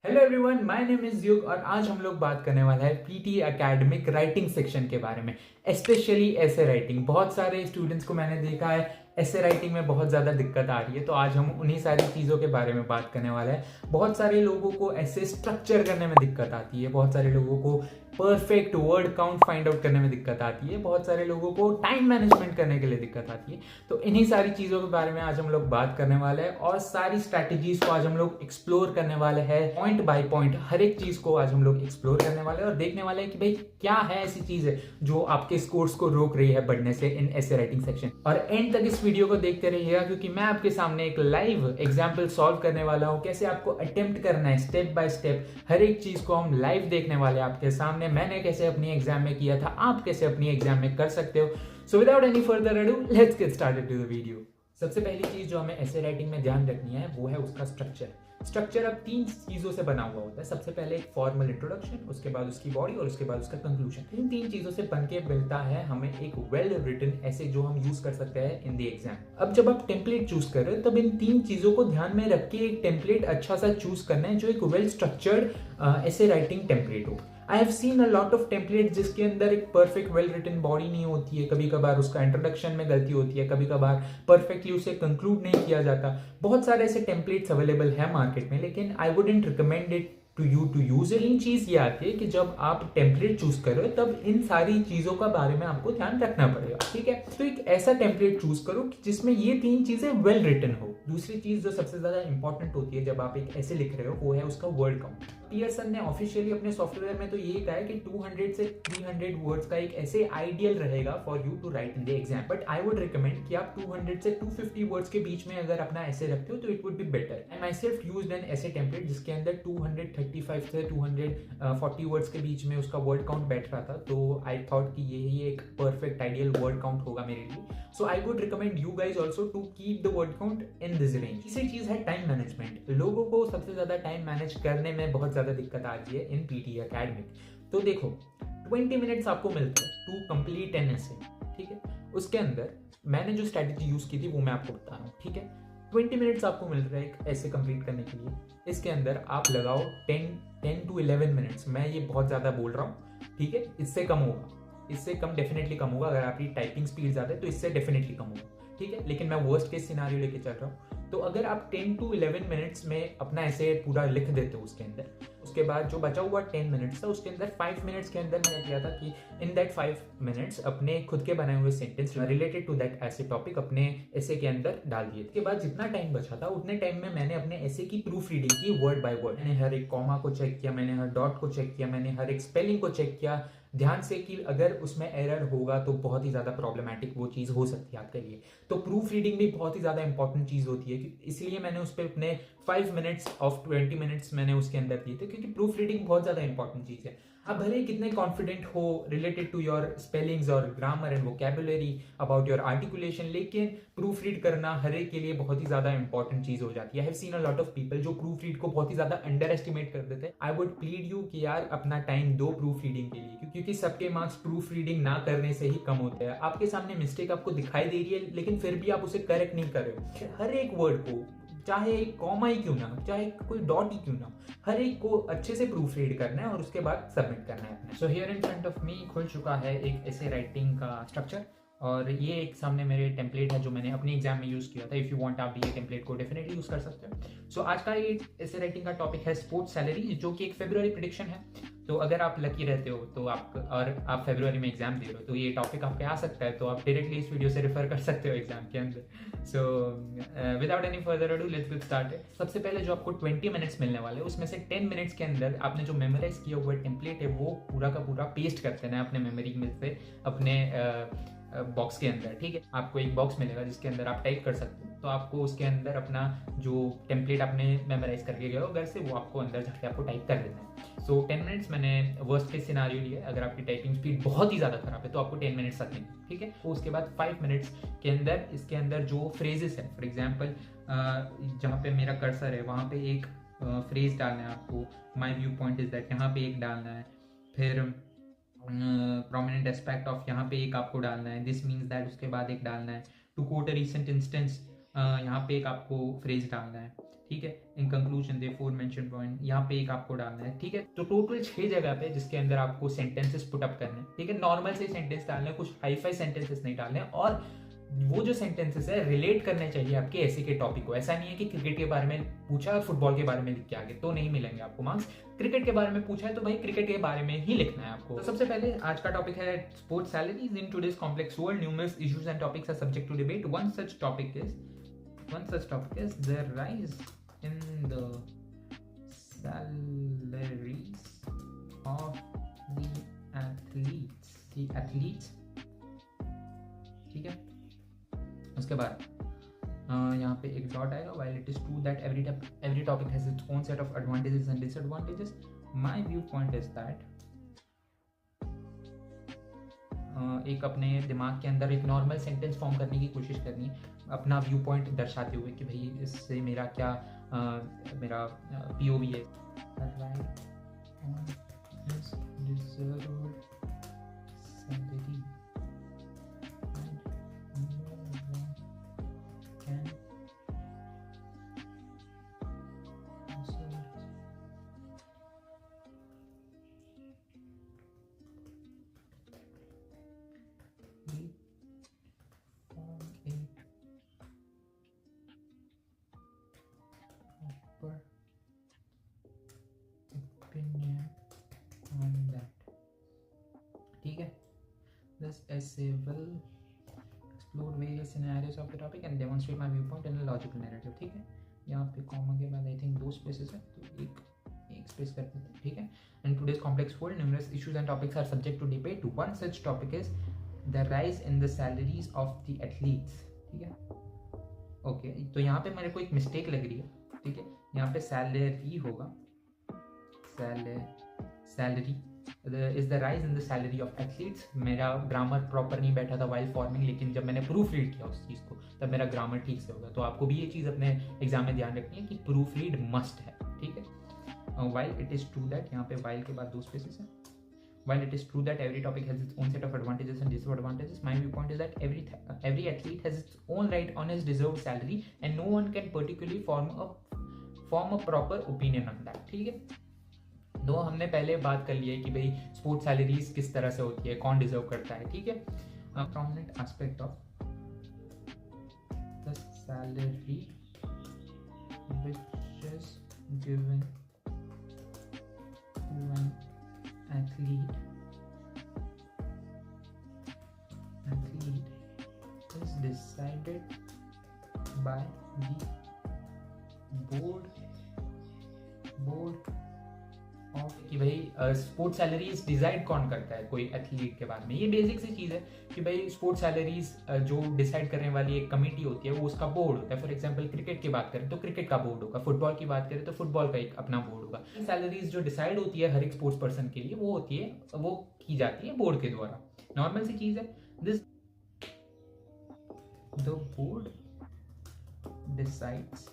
Hello everyone, my name is युग और आज हम लोग बात करने वाला है पीटी एकेडमिक राइटिंग सेक्शन के बारे में। स्पेशली ऐसे राइटिंग, बहुत सारे स्टूडेंट्स को मैंने देखा है ऐसे राइटिंग में बहुत ज़्यादा दिक्कत आ रही है, तो आज हम उन्हीं सारी चीज़ों के बारे में बात करने वाला है। बहुत सारे लोगों को ऐसे स्ट्रक्चर करने में दिक्कत आती है, बहुत सारे लोगों को perfect word count find out करने में दिक्कत आती है, बहुत सारे लोगों को टाइम मैनेजमेंट करने के लिए दिक्कत आती है। तो इन्हीं सारी चीज़ों के बारे में आज हम लोग बात करने वाले हैं और सारी स्ट्रैटेजीज को आज हम लोग एक्सप्लोर करने वाले हैं। पॉइंट बाय पॉइंट हर एक चीज़ को आज हम लोग एक्सप्लोर करने वाले हैं और देखने वाले हैं कि भाई क्या है ऐसी चीज़ है जो आपके स्कोर्स को रोक रही है बढ़ने से इन ऐसे राइटिंग सेक्शन। और एंड तक इस वीडियो को देखते रहिएगा क्योंकि मैं आपके सामने एक लाइव एग्जाम्पल सॉल्व करने वाला हूँ, कैसे आपको अटेम्प्ट करना है स्टेप बाय स्टेप। हर एक चीज़ को हम लाइव देखने वाले हैं आपके सामने। मैंने कैसे अपनी एग्जाम में किया था, आप कैसे अपनी एग्जाम में कर सकते हो। So without any further ado, let's get started to the video. सबसे पहली चीज जो हमें ऐसे राइटिंग में ध्यान रखनी है वो है उसका स्ट्रक्चर अब तीन चीजों से बना हुआ होता है। सबसे पहले एक फॉर्मल इंट्रोडक्शन, उसके बाद उसकी बॉडी और उसके बाद उसका कंक्लूजन। इन तीन चीजों से बनके मिलता है हमें एक वेल रिटन ऐसे जो हम यूज कर सकते हैं इन द एग्जाम। अब जब आप टेम्पलेट चूज कर रहे हो तब इन तीन चीजों को ध्यान में रख के एक टेम्पलेट अच्छा सा चूज करना है जो एक वेल स्ट्रक्चर्ड ऐसे राइटिंग टेम्पलेट हो। I have seen a lot of template जिसके अंदर एक परफेक्ट वेल रिटन बॉडी नहीं होती है, कभी कभार उसका इंट्रोडक्शन में गलती होती है, कभी कभार परफेक्टली उसे कंक्लूड नहीं किया जाता। बहुत सारे ऐसे टेम्पलेट्स अवेलेबल है मार्केट में, लेकिन I wouldn't recommend it to use. इन चीज ये आती है कि जब आप टेम्पलेट चूज करो तब इन सारी चीजों का बारे में आपको ध्यान रखना पड़ेगा, ठीक है। तो एक ऐसा टेम्पलेट चूज करो कि जिसमें ये तीन चीजें वेल रिटन हो। दूसरी चीज जो सबसे ज्यादा इंपॉर्टेंट होती है जब आप एक ऐसे लिख रहे हो वो है उसका वर्ड काउंट। पियर्सन ने ऑफिशियली अपने सॉफ्टवेयर में तो यही कहा है कि 200 से 300 वर्ड्स का एक ऐसे आइडियल रहेगा for you to write in the exam. But I would recommend कि आप 200 से 250 वर्ड्स के बीच में अगर अपना ऐसे रखते हो तो it would be better. I my self used N ऐसे टेम्पलेट जिसके अंदर 235 से 240 वर्ड्स के बीच में उसका वर्ड काउंट बैठ रहा था, तो आई थॉट कि यही एक परफेक्ट आइडियल वर्ड काउंट होगा मेरे लिए। So I would recommend you guys also to keep the word count in this range. तीसरी चीज है टाइम मैनेजमेंट। लोगों को सबसे ज्यादा टाइम मैनेज करने में बहुत ज्यादा दिक्कत आ रही है इन पीटी एकेडमिक। तो देखो 20 मिनट्स आपको मिलते हैं टू कंप्लीट एन एसे, ठीक है। उसके अंदर मैंने जो स्ट्रैटेजी यूज की थी वो मैं आपको बता रहा हूँ, ठीक है। 20 मिनट्स आपको मिल रहा है एक ऐसे कंप्लीट करने के लिए। इसके अंदर आप लगाओ 10 to 11 मिनट्स। मैं ये बहुत ज़्यादा बोल रहा हूँ, ठीक है। इससे कम होगा, इससे कम डेफिनेटली कम होगा। अगर आपकी टाइपिंग स्पीड ज़्यादा है तो इससे डेफिनेटली कम होगा, ठीक है। लेकिन मैं वर्स्ट केस सिनारियो लेके चल रहा हूँ। तो अगर आप 10 to 11 मिनट्स में अपना ऐसे पूरा लिख देते हो उसके अंदर, उसके बाद जो बचा हुआ 10 मिनट्स था उसके अंदर 5 मिनट्स के अंदर मैंने किया था कि इन दैट 5 मिनट्स अपने खुद के बनाए हुए सेंटेंस रिलेटेड टू दैट ऐसे टॉपिक अपने ऐसे के अंदर डाल दिए। इसके बाद जितना टाइम बचा था उतने टाइम में मैंने अपने ऐसे की प्रूफ रीडिंग की वर्ड बाय वर्ड। मैंने हर एक कॉमा को चेक किया, मैंने हर डॉट को चेक किया, मैंने हर एक स्पेलिंग को चेक किया ध्यान से कि अगर उसमें एरर होगा तो बहुत ही ज़्यादा प्रॉब्लमैटिक वो चीज़ हो सकती है आपके लिए। तो प्रूफ रीडिंग भी बहुत ही ज़्यादा इंपॉर्टेंट चीज़ होती है, इसलिए मैंने उस पर अपने 5 मिनट्स ऑफ 20 मिनट्स मैंने उसके अंदर दिए थे, क्योंकि प्रूफ रीडिंग बहुत ज़्यादा इंपॉर्टेंट चीज़ है। आप भले ही कितने कॉन्फिडेंट हो रिलेटेड टू योर स्पेलिंग्स और grammar and vocabulary about your articulation, लेकिन प्रूफ रीड करना हर एक के लिए बहुत ही ज़्यादा इंपॉर्टेंट चीज़ हो जाती है। I have seen a lot of people जो प्रूफ रीड को बहुत ही ज़्यादा अंडर एस्टिमेट कर देते हैं। आई वुड प्लीड यू कि यार अपना टाइम दो प्रूफ रीडिंग के लिए, क्योंकि सबके मार्क्स प्रूफ रीडिंग ना करने से ही कम होते हैं। आपके सामने मिस्टेक आपको दिखाई दे रही है लेकिन फिर भी आप उसे करेक्ट नहीं कर रहे हो। हर एक वर्ड को, चाहे एक कॉमा ही क्यों ना, चाहे कोई डॉट ही क्यों ना, हर एक को अच्छे से प्रूफ रीड करना है और उसके बाद सबमिट करना है। So here in front of me खुल चुका है एक ऐसे राइटिंग का स्ट्रक्चर, और ये एक सामने मेरे टेम्पलेट है जो मैंने अपने एग्जाम में यूज़ किया था। इफ़ यू वांट आप भी ये टेम्पलेट को डेफिनेटली यूज़ कर सकते हो। सो आज का ये ऐसे राइटिंग का टॉपिक है स्पोर्ट्स सैलरी, जो कि एक फेब्रुअरी प्रिडिक्शन है। तो अगर आप लकी रहते हो तो आप फेब्रुअरी में एग्जाम दे रहे हो तो ये टॉपिक आपके आ सकता है, तो आप डायरेक्टली इस वीडियो से रेफर कर सकते हो एग्जाम के अंदर। सो without any further ado, let's get started. सबसे पहले जो आपको 20 मिनट्स मिलने वाले हैं उसमें से 10 मिनट्स के अंदर आपने जो मेमोराइज किया हुआ टेम्पलेट है वो पूरा का पूरा पेस्ट कर देना है अपने मेमोरी में से अपने बॉक्स के अंदर, ठीक है। आपको एक बॉक्स मिलेगा जिसके अंदर आप टाइप कर सकते हो, तो आपको उसके अंदर अपना जो टेम्पलेट आपने मेमोराइज करके गए हो घर से वो आपको अंदर जाके आपको टाइप कर देना है। सो 10 मिनट्स मैंने वर्स्ट केस सिनारियो लिया। अगर आपकी टाइपिंग स्पीड बहुत ही ज़्यादा खराब है तो आपको 10 मिनट्स लगेंगे, ठीक है। तो उसके बाद 5 मिनट्स के अंदर इसके अंदर जो फ्रेजेस है, फॉर एग्जाम्पल जहाँ पे मेरा कर्सर है वहाँ पे एक फ्रेज डालना है आपको। My view point is that, यहाँ पे एक डालना है। फिर प्रोमिनेंट एस्पेक्ट ऑफ, यहाँ पे एक आपको डालना है। दिस मीन्स दैट, उसके बाद एक डालना है। To quote a recent instance, यहाँ पे एक आपको फ्रेज डालना है, ठीक है। In conclusion the fore mention point, यहाँ पे एक आपको डालना है, ठीक है। तो टोटल 6 जगह पे जिसके अंदर आपको सेंटेंसेस पुट अप करने हैं, ठीक है। नॉर्मल से सेंटेंस डालने हैं, कुछ हाईफाई सेंटेंसेस नहीं डालने हैं, और वो जो सेंटेंसेस है रिलेट करने चाहिए आपके ऐसे के टॉपिक को। ऐसा नहीं है कि क्रिकेट के बारे में पूछा और फुटबॉल के बारे में लिख के आगे तो नहीं मिलेंगे आपको मार्क्स। क्रिकेट के बारे में पूछा है तो भाई क्रिकेट के बारे में ही लिखना है आपको। तो सबसे पहले आज का टॉपिक है sports salaries in today's complex world, numerous issues and topics are subject to debate. One such topic is the rise in the salaries of the athletes, ठीक है। उसके बाद यहाँ पे एक डॉट आएगा, while it is true that every topic has its own set of advantages and disadvantages, my viewpoint is that एक अपने दिमाग के अंदर एक नॉर्मल सेंटेंस फॉर्म करने की कोशिश करनी है, अपना व्यू पॉइंट दर्शाते हुए कि भाई इससे मेरा क्या मेरा POV है। ठीक है। This essay will explore various scenarios of the topic and demonstrate my viewpoint in a logical narrative, ठीक है। यहाँ पे कॉमा के बाद आई थिंक 2 स्पेसेस है, तो एक स्पेस कर देते हैं, ठीक है। In today's complex world, numerous issues and topics are subject to debate. One such topic is the rise in the salaries of the athletes, ठीक है। ओके, तो यहाँ पे मेरे को एक मिस्टेक लग रही है, ठीक है। यहाँ पे सैलरी होगा, salary is the rise in the salary of athletes. मेरा ग्रामर प्रॉपर नहीं बैठा था वाइल फॉर्मिंग, लेकिन जब मैंने प्रूफ रीड किया उस चीज़ को तब मेरा ग्रामर ठीक से होगा। तो आपको भी ये चीज़ अपने एग्जाम में ध्यान रखनी है कि प्रूफ रीड मस्ट है, ठीक है। While it is true that, यहाँ पे वाइल के बाद 2 स्पेसेस है। While it is true that every topic has its own set of advantages and disadvantages, my viewpoint is that every athlete has its own right on his deserved salary and no one can particularly form a proper opinion on that, ठीक है। तो हमने पहले बात कर ली है कि भाई स्पोर्ट्स सैलरीज किस तरह से होती है, कौन डिजर्व करता है, ठीक है। Prominent aspect of the salary which is given to an athlete is decided by the board of कि भाई स्पोर्ट्स सैलरीज डिसाइड कौन करता है कोई एथलीट के बारे में। ये बेसिक सी चीज़ है कि भाई स्पोर्ट्स सैलरीज जो डिसाइड करने वाली एक कमेटी होती है वो उसका बोर्ड होता है। फॉर एग्जांपल क्रिकेट की बात करें तो क्रिकेट का बोर्ड होगा, फुटबॉल की बात करें तो फुटबॉल का एक अपना बोर्ड होगा। सैलरीज जो डिसाइड होती है हर एक स्पोर्ट्स पर्सन के लिए वो होती है, वो की जाती है बोर्ड के द्वारा। नॉर्मल सी चीज़ है। दिस द बोर्ड डिसाइड्स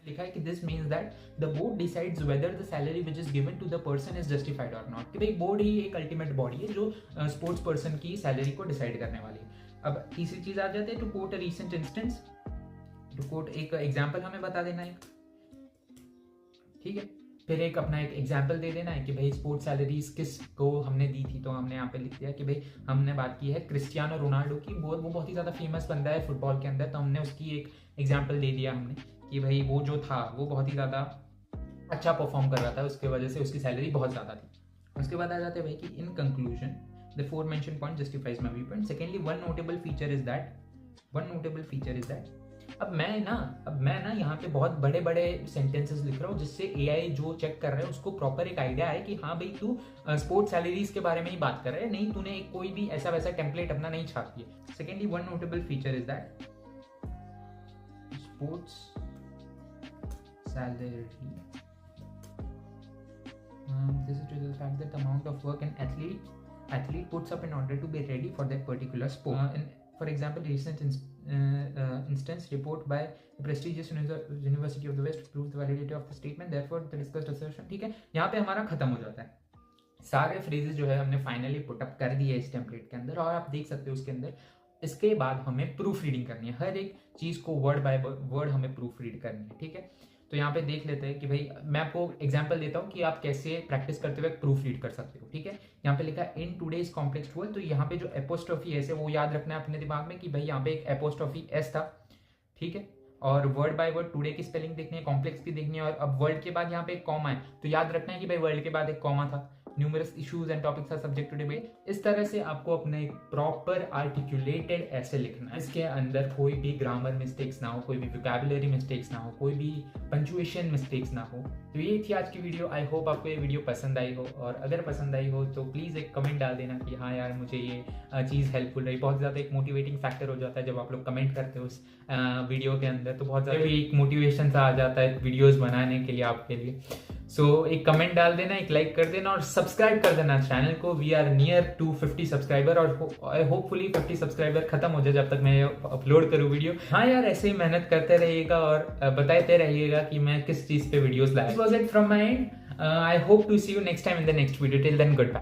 लिखा है कि this means that the board decides whether the salary which is given to the person is justified और नॉट। कि भाई बोर्ड ही एक अल्टीमेट बॉडी है जो स्पोर्ट्स पर्सन की सैलरी को डिसाइड करने वाली है। अब तीसरी चीज आ जाती है to quote a recent instance, to quote एक एग्जाम्पल हमें बता देना है, ठीक है। फिर एक अपना एक एग्जाम्पल दे देना है कि भाई स्पोर्ट्स सैलरीज किस को हमने दी थी, तो हमने यहाँ पे लिख दिया कि भाई हमने बात की है क्रिस्टियानो रोनाल्डो की। वो बहुत ही ज़्यादा फेमस बंदा है फुटबॉल के अंदर, तो हमने उसकी एक एग्जाम्पल दे दिया हमने कि भाई वो जो था वो बहुत ही ज़्यादा अच्छा परफॉर्म कर रहा था, उसके वजह से उसकी सैलरी बहुत ज़्यादा थी। उसके बाद आ जाते हैं भाई कि in conclusion the four mention point justifies my view point. Secondly one notable feature is that अब मैं ना यहाँ पे बहुत बड़े बड़े सेंटेंसेस लिख रहा हूँ जिससे AI जो चेक कर रहा है उसको प्रॉपर एक आइडिया है कि हाँ भाई तू स्पोर्ट्स सैलरीज के बारे में ही बात कर रहा है, नहीं तूने कोई भी ऐसा वैसा टेम्पलेट अपना नहीं छाप दिया। Secondly one notable feature is that sports salary this is due to the fact that the amount of work an athlete puts up in order to be ready for that particular sport. For example, recent instance report by the prestigious University of the West proves the validity of the statement. Therefore, the discussed assertion, ठीक है, यहाँ पे हमारा खत्म हो जाता है। सारे फ्रेजेस जो है हमने फाइनली पुट अप कर दिए इस टेम्पलेट के अंदर, और आप देख सकते हो उसके अंदर इसके बाद हमें प्रूफ रीडिंग करनी है, हर एक चीज़ को वर्ड बाय वर्ड हमें प्रूफ रीड करनी है, ठीक है। तो यहाँ पे देख लेते हैं कि भाई मैं आपको एग्जांपल देता हूँ कि आप कैसे प्रैक्टिस करते हुए प्रूफ रीड कर सकते हो, ठीक है। यहाँ पे लिखा है इन टुडेज कॉम्प्लेक्स वर्ल्ड, तो यहाँ पे जो एपोस्ट्रोफी एस है वो याद रखना है अपने दिमाग में कि भाई यहाँ पे एक एपोस्ट्रोफी एस था, ठीक है। और वर्ड बाय वर्ड टुडे की स्पेलिंग देखनी है, कॉम्प्लेक्स की देखनी है, और अब वर्ल्ड के बाद यहाँ पे एक कॉमा है, तो याद रखना है कि भाई वर्ल्ड के बाद एक कॉमा था। Numerous issues and topics are subject to debate. इस तरह से आपको अपने एक प्रॉपर आर्टिकुलेटेड ऐसे लिखना है, इसके अंदर कोई भी ग्रामर मिस्टेक्स ना हो, कोई भी वोकैबुलरी मिस्टेक्स ना हो, कोई भी पंचुएशन मिस्टेक्स ना हो। तो ये थी आज की वीडियो। आई होप आपको ये वीडियो पसंद आई हो, और अगर पसंद आई हो तो प्लीज़ एक कमेंट डाल देना कि हाँ यार मुझे ये चीज़ हेल्पफुल रही। बहुत ज़्यादा एक मोटिवेटिंग फैक्टर हो जाता है जब आप लोग कमेंट करते हो उस वीडियो के अंदर, तो बहुत ज़्यादा भी एक मोटिवेशन सा आ जाता है वीडियोज़ बनाने के लिए आपके लिए। सो एक कमेंट डाल देना, एक लाइक कर देना और सब्सक्राइब कर देना चैनल को। We are near to 50 subscriber, और होपफुली 50 सब्सक्राइबर खत्म हो जाए जब तक मैं अपलोड करूँ वीडियो। हाँ यार, ऐसे ही मेहनत करते रहिएगा और बताते रहिएगा कि मैं किस चीज़ पे वीडियोस लाया। This was it from my end. I hope to see you next time in the next video. Till then, good bye.